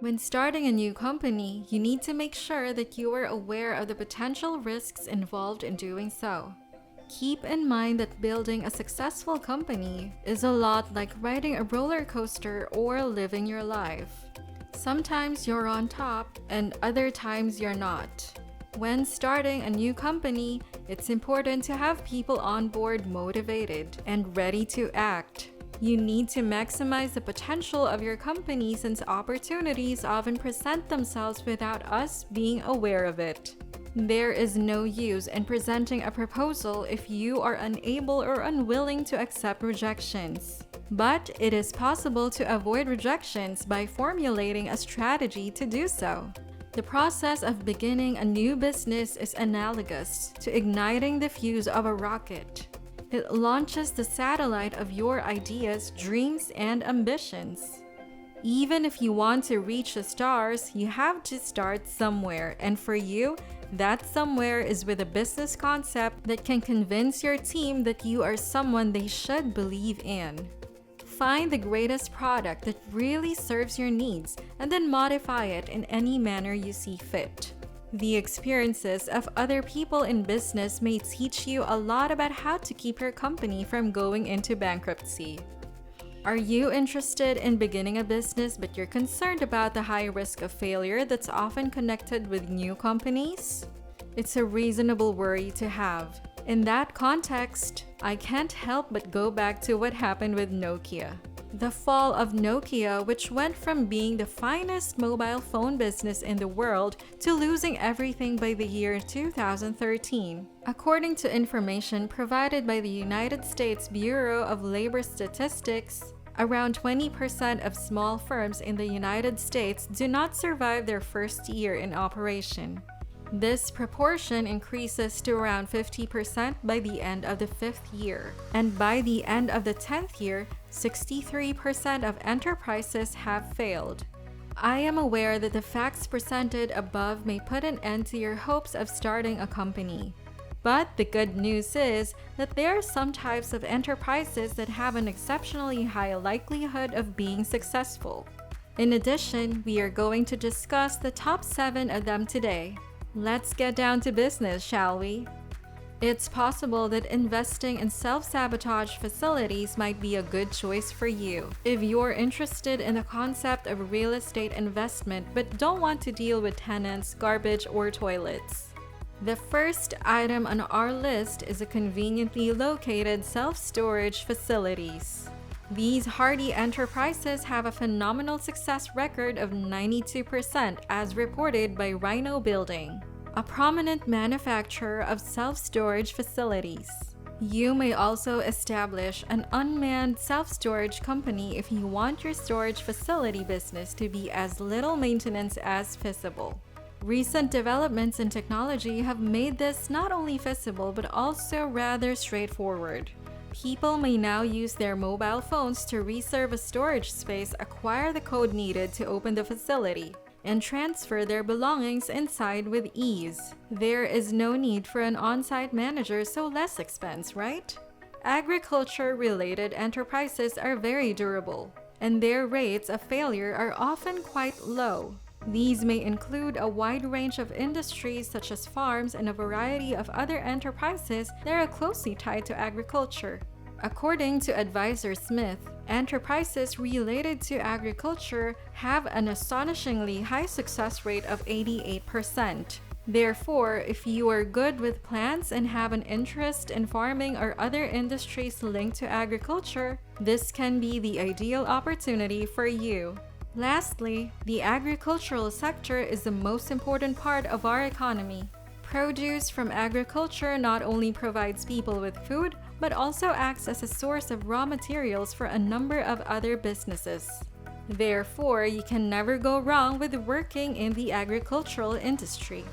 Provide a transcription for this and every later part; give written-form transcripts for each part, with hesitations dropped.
When starting a new company, you need to make sure that you are aware of the potential risks involved in doing so. Keep in mind that building a successful company is a lot like riding a roller coaster or living your life. Sometimes you're on top and other times you're not. When starting a new company, it's important to have people on board motivated and ready to act. You need to maximize the potential of your company since opportunities often present themselves without us being aware of it. There is no use in presenting a proposal if you are unable or unwilling to accept rejections. But it is possible to avoid rejections by formulating a strategy to do so. The process of beginning a new business is analogous to igniting the fuse of a rocket. It launches the satellite of your ideas, dreams, and ambitions. Even if you want to reach the stars, you have to start somewhere, and for you, that somewhere is with a business concept that can convince your team that you are someone they should believe in. Find the greatest product that really serves your needs and then modify it in any manner you see fit. The experiences of other people in business may teach you a lot about how to keep your company from going into bankruptcy. Are you interested in beginning a business but you're concerned about the high risk of failure that's often connected with new companies? It's a reasonable worry to have. In that context, I can't help but go back to what happened with Nokia. The fall of Nokia, which went from being the finest mobile phone business in the world to losing everything by the year 2013. According to information provided by the United States Bureau of Labor Statistics, around 20% of small firms in the United States do not survive their first year in operation. This proportion increases to around 50% by the end of the 5th year, and by the end of the 10th year, 63% of enterprises have failed. I am aware that the facts presented above may put an end to your hopes of starting a company. But the good news is that there are some types of enterprises that have an exceptionally high likelihood of being successful. In addition, we are going to discuss the top 7 of them today. Let's get down to business, shall we? It's possible that investing in self-sabotage facilities might be a good choice for you if you're interested in the concept of real estate investment but don't want to deal with tenants, garbage, or toilets. The first item on our list is a conveniently located self-storage facilities. These hardy enterprises have a phenomenal success record of 92% as reported by Rhino Building, a prominent manufacturer of self-storage facilities. You may also establish an unmanned self-storage company if you want your storage facility business to be as little maintenance as feasible. Recent developments in technology have made this not only feasible but also rather straightforward. People may now use their mobile phones to reserve a storage space, acquire the code needed to open the facility, and transfer their belongings inside with ease. There is no need for an on-site manager, so less expense, right? Agriculture-related enterprises are very durable, and their rates of failure are often quite low. These may include a wide range of industries such as farms and a variety of other enterprises that are closely tied to agriculture. According to Advisor Smith, enterprises related to agriculture have an astonishingly high success rate of 88%. Therefore, if you are good with plants and have an interest in farming or other industries linked to agriculture, this can be the ideal opportunity for you. Lastly, the agricultural sector is the most important part of our economy. Produce from agriculture not only provides people with food, but also acts as a source of raw materials for a number of other businesses. Therefore, you can never go wrong with working in the agricultural industry.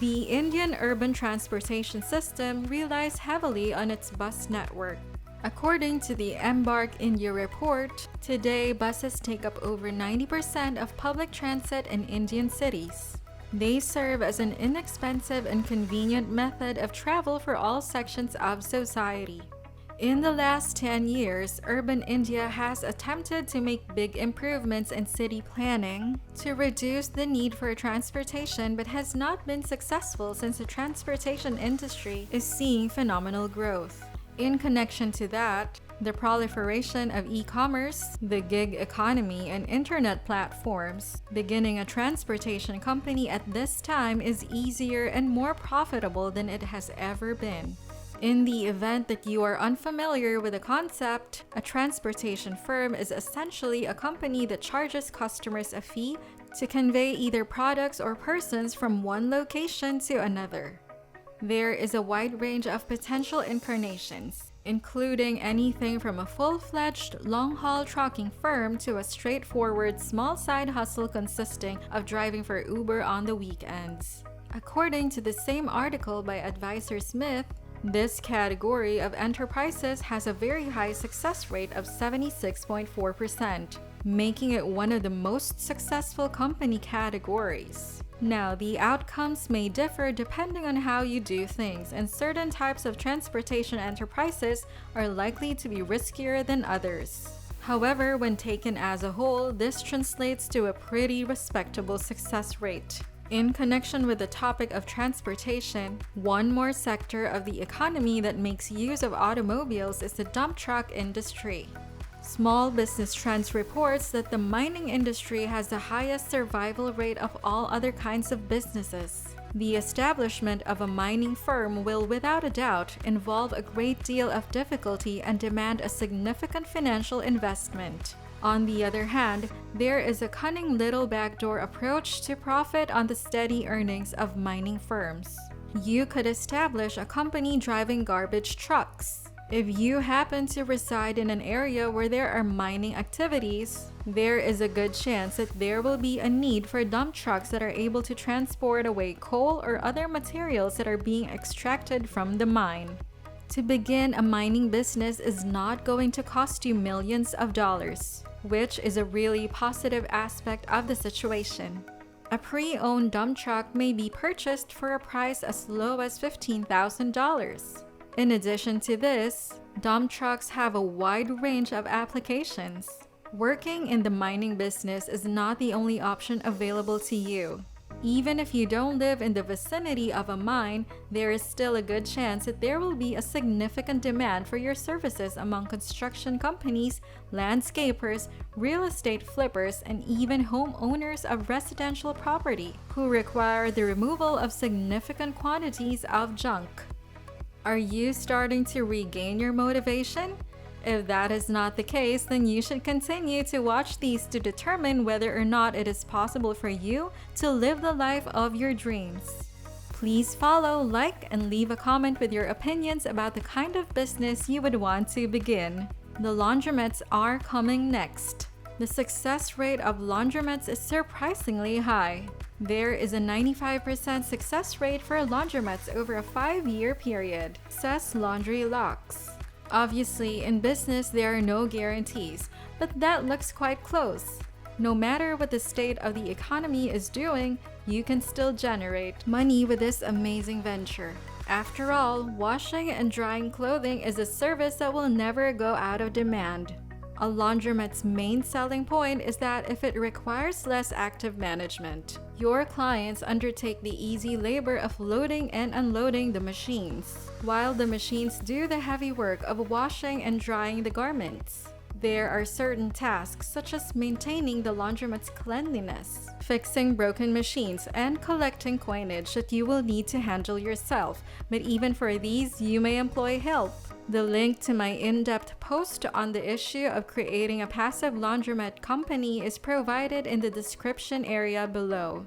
The Indian urban transportation system relies heavily on its bus network. According to the Embark India report, today buses take up over 90% of public transit in Indian cities. They serve as an inexpensive and convenient method of travel for all sections of society. In the last 10 years, urban India has attempted to make big improvements in city planning to reduce the need for transportation, but has not been successful since the transportation industry is seeing phenomenal growth. In connection to that, the proliferation of e-commerce, the gig economy, and internet platforms, beginning a transportation company at this time is easier and more profitable than it has ever been. In the event that you are unfamiliar with the concept, a transportation firm is essentially a company that charges customers a fee to convey either products or persons from one location to another. There is a wide range of potential incarnations, including anything from a full-fledged long-haul trucking firm to a straightforward small side hustle consisting of driving for Uber on the weekends. According to the same article by Advisor Smith, this category of enterprises has a very high success rate of 76.4%, making it one of the most successful company categories. Now, the outcomes may differ depending on how you do things, and certain types of transportation enterprises are likely to be riskier than others. However, when taken as a whole, this translates to a pretty respectable success rate. In connection with the topic of transportation, one more sector of the economy that makes use of automobiles is the dump truck industry. Small Business Trends reports that the mining industry has the highest survival rate of all other kinds of businesses. The establishment of a mining firm will without a doubt involve a great deal of difficulty and demand a significant financial investment. On the other hand, there is a cunning little backdoor approach to profit on the steady earnings of mining firms. You could establish a company driving garbage trucks. If you happen to reside in an area where there are mining activities, there is a good chance that there will be a need for dump trucks that are able to transport away coal or other materials that are being extracted from the mine. To begin a mining business is not going to cost you millions of dollars, which is a really positive aspect of the situation. A pre-owned dump truck may be purchased for a price as low as $15,000. In addition to this, dump trucks have a wide range of applications. Working in the mining business is not the only option available to you. Even if you don't live in the vicinity of a mine, there is still a good chance that there will be a significant demand for your services among construction companies, landscapers, real estate flippers, and even homeowners of residential property who require the removal of significant quantities of junk. Are you starting to regain your motivation? If that is not the case, then you should continue to watch these to determine whether or not it is possible for you to live the life of your dreams. Please follow, like, and leave a comment with your opinions about the kind of business you would want to begin. The laundromats are coming next. The success rate of laundromats is surprisingly high. There is a 95% success rate for laundromats over a 5-year period, says Laundry Locks. Obviously, in business, there are no guarantees, but that looks quite close. No matter what the state of the economy is doing, you can still generate money with this amazing venture. After all, washing and drying clothing is a service that will never go out of demand. A laundromat's main selling point is that if it requires less active management, your clients undertake the easy labor of loading and unloading the machines, while the machines do the heavy work of washing and drying the garments. There are certain tasks such as maintaining the laundromat's cleanliness, fixing broken machines, and collecting coinage that you will need to handle yourself, but even for these, you may employ help. The link to my in-depth post on the issue of creating a passive laundromat company is provided in the description area below.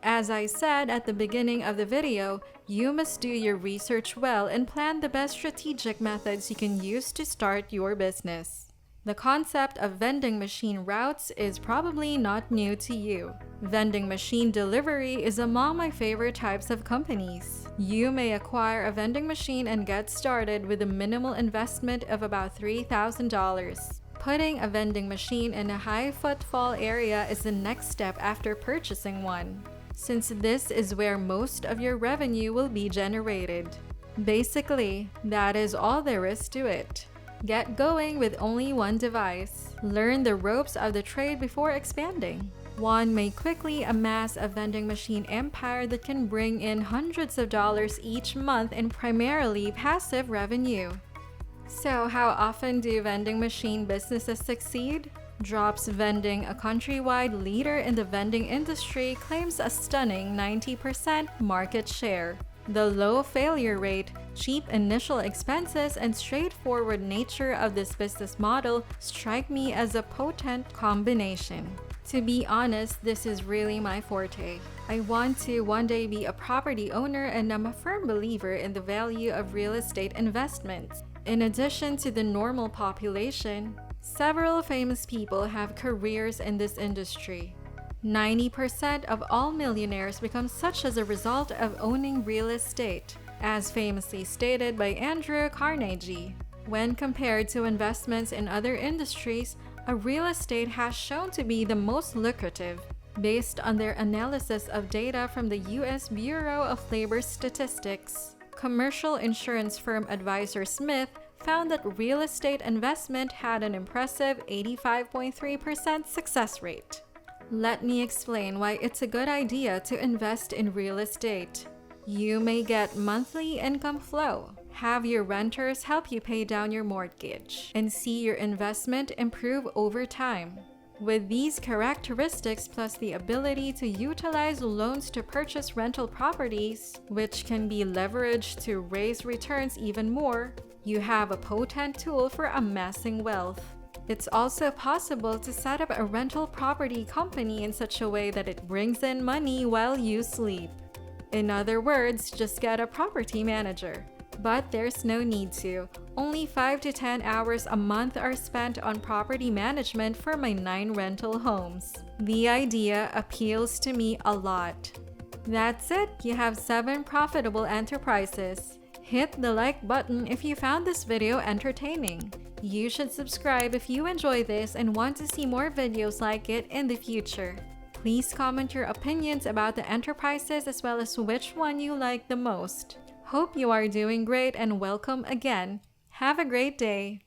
As I said at the beginning of the video, you must do your research well and plan the best strategic methods you can use to start your business. The concept of vending machine routes is probably not new to you. Vending machine delivery is among my favorite types of companies. You may acquire a vending machine and get started with a minimal investment of about $3,000. Putting a vending machine in a high footfall area is the next step after purchasing one, since this is where most of your revenue will be generated. Basically, that is all there is to it. Get going with only one device. Learn the ropes of the trade before expanding. One may quickly amass a vending machine empire that can bring in hundreds of dollars each month in primarily passive revenue. So, how often do vending machine businesses succeed? Drops Vending, a countrywide leader in the vending industry, claims a stunning 90% market share. The low failure rate, cheap initial expenses, and straightforward nature of this business model strike me as a potent combination. To be honest, this is really my forte. I want to one day be a property owner, and I'm a firm believer in the value of real estate investments. In addition to the normal population, several famous people have careers in this industry. 90% of all millionaires become such as a result of owning real estate, as famously stated by Andrew Carnegie. When compared to investments in other industries, a real estate has shown to be the most lucrative, based on their analysis of data from the U.S. Bureau of Labor Statistics. Commercial insurance firm Advisor Smith found that real estate investment had an impressive 85.3% success rate. Let me explain why it's a good idea to invest in real estate. You may get monthly income flow, have your renters help you pay down your mortgage, and see your investment improve over time. With these characteristics plus the ability to utilize loans to purchase rental properties, which can be leveraged to raise returns even more, you have a potent tool for amassing wealth. It's also possible to set up a rental property company in such a way that it brings in money while you sleep. In other words, just get a property manager. But there's no need to. Only 5 to 10 hours a month are spent on property management for my 9 rental homes. The idea appeals to me a lot. That's it, you have 7 profitable enterprises. Hit the like button if you found this video entertaining. You should subscribe if you enjoy this and want to see more videos like it in the future. Please comment your opinions about the enterprises as well as which one you like the most. Hope you are doing great and welcome again. Have a great day.